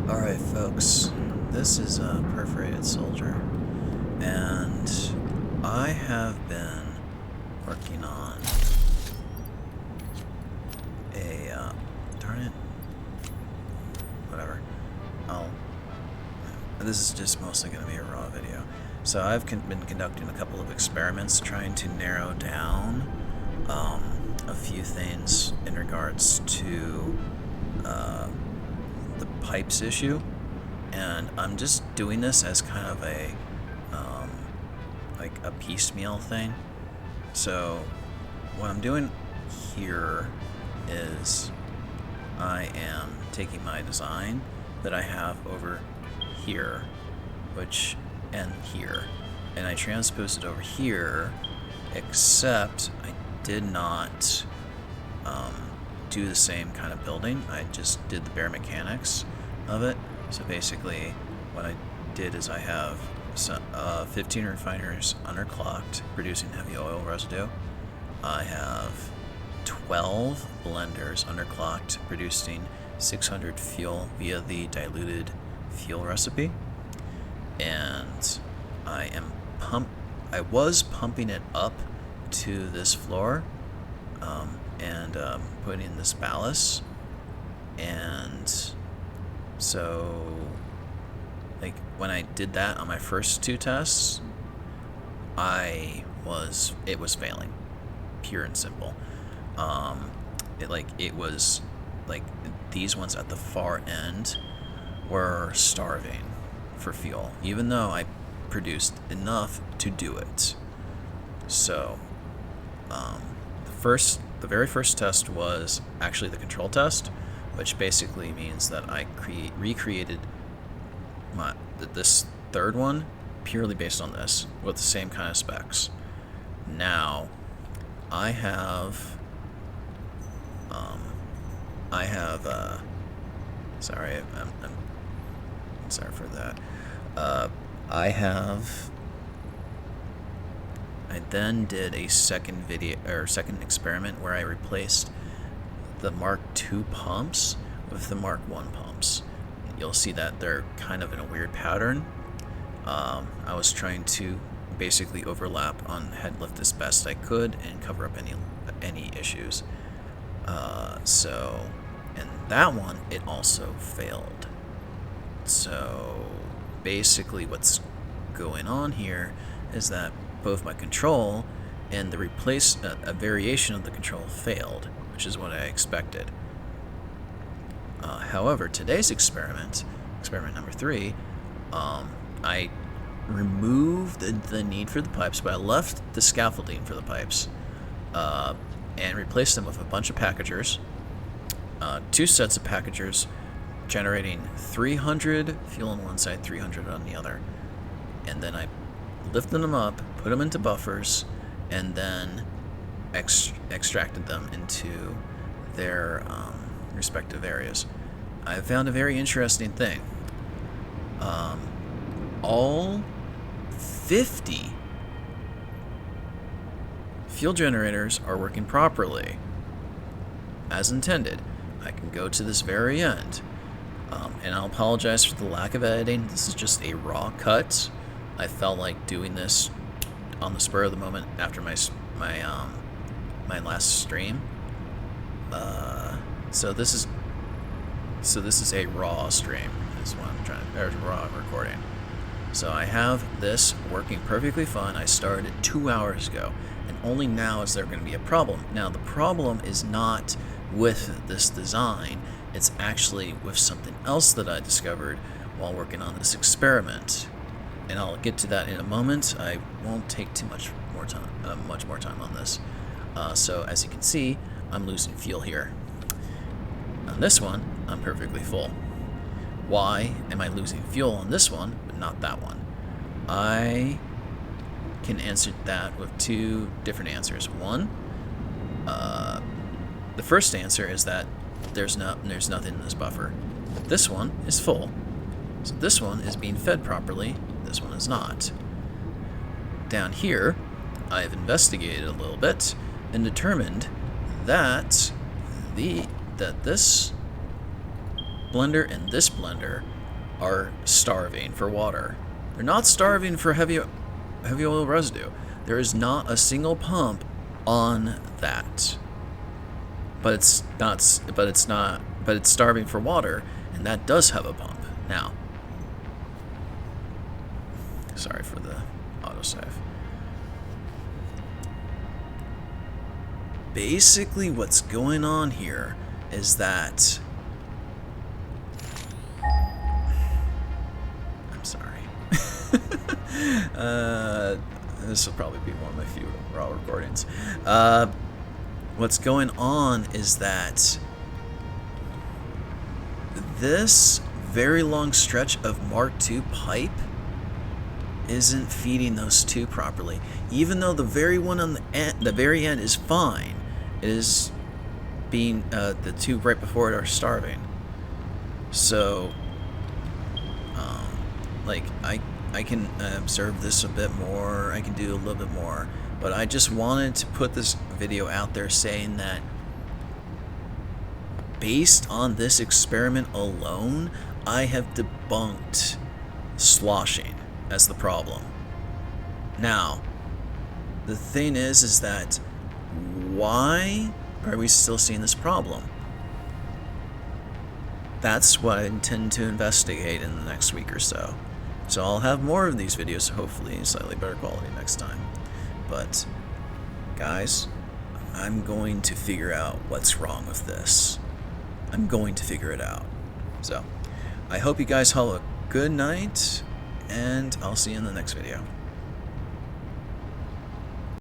Alright folks, this is a perforated soldier, and I have been working on a, darn it, whatever, this is just mostly going to be a raw video. So I've been conducting a couple of experiments trying to narrow down a few things in regards to the pipes issue, and I'm just doing this as kind of a like a piecemeal thing. So what I'm doing here is I am taking my design that I have over here, and here, and I transposed it over here, except I did not do the same kind of building. I just did the bare mechanics of it. So basically what I did is I have 15 refiners underclocked producing heavy oil residue. I have 12 blenders underclocked producing 600 fuel via the diluted fuel recipe, and I was pumping it up to this floor and putting in this ballast. And so like when I did that on my first two tests, it was failing, pure and simple. It was like these ones at the far end were starving for fuel, even though I produced enough to do it. So the very first test was actually the control test, which basically means that I recreated this third one purely based on this with the same kind of specs. Now I have sorry, I'm sorry for that. I then did a second experiment where I replaced the Mark II pumps with the Mark I pumps. You'll see that they're kind of in a weird pattern. I was trying to basically overlap on head lift as best I could and cover up any issues. And that one, it also failed. So basically what's going on here is that both my control and the a variation of the control failed, which is what I expected. However, today's experiment number 3, I removed the need for the pipes, but I left the scaffolding for the pipes and replaced them with a bunch of packagers, 2 sets of packagers generating 300 fuel on one side, 300 on the other, and then I lifted them up, put them into buffers, and then extracted them into their respective areas. I found a very interesting thing. All 50 fuel generators are working properly as intended. I can go to this very end, and I'll apologize for the lack of editing. This is just a raw cut. I felt like doing this on the spur of the moment after my last stream. So this is a raw stream. Is what I'm trying to, or raw recording. So I have this working perfectly fine. I started 2 hours ago, and only now is there going to be a problem. Now the problem is not with this design. It's actually with something else that I discovered while working on this experiment. And I'll get to that in a moment. I won't take too much more time on this. So as you can see, I'm losing fuel here. On this one, I'm perfectly full. Why am I losing fuel on this one, but not that one? I can answer that with 2 different answers. One, the first answer is that there's nothing in this buffer. This one is full. So this one is being fed properly, this one is not. Down here, I've investigated a little bit and determined that this blender and this blender are starving for water. They're not starving for heavy oil residue. There is not a single pump on that. But it's starving for water, and that does have a pump. Now, sorry for the autosave. Basically what's going on here is that I'm sorry. This will probably be one of my few raw recordings. What's going on is that this very long stretch of Mark II pipe isn't feeding those two properly. Even though the very one on the very end is fine, it is being the two right before it are starving. So, like I can observe this a bit more. I can do a little bit more, but I just wanted to put this video out there saying that based on this experiment alone, I have debunked sloshing as the problem. Now, the thing is that why are we still seeing this problem? That's what I intend to investigate in the next week or so. So I'll have more of these videos, hopefully in slightly better quality next time. But, guys, I'm going to figure out what's wrong with this. I'm going to figure it out. So, I hope you guys have a good night, and I'll see you in the next video.